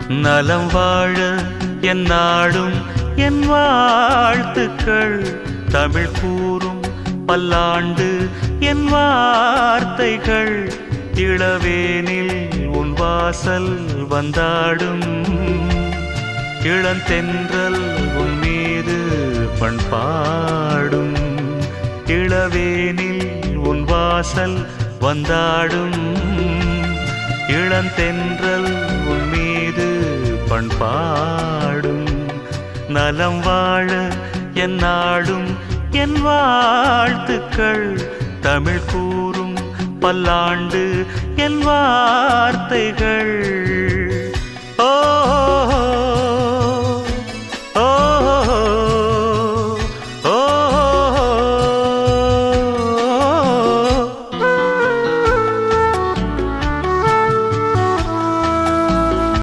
நலம் வாழ என் நாடும் என் வாழ்த்துக்கள். தமிழ் கூறும் பல்லாண்டு என் வார்த்தைகள். இளவேனில் உன் வாசல் வந்தாடும். இளந்தென்றல் உன் மீது பண்பாடும். இளவேனில் உன் வாசல் வந்தாடும். இளந்தென்றல் உன் மீது பண்பாடும். நலம் வாழ என் நாடும் என் வாழ்த்துக்கள். தமிழ் கூறும் பல்லாண்டு என் வார்த்தைகள்.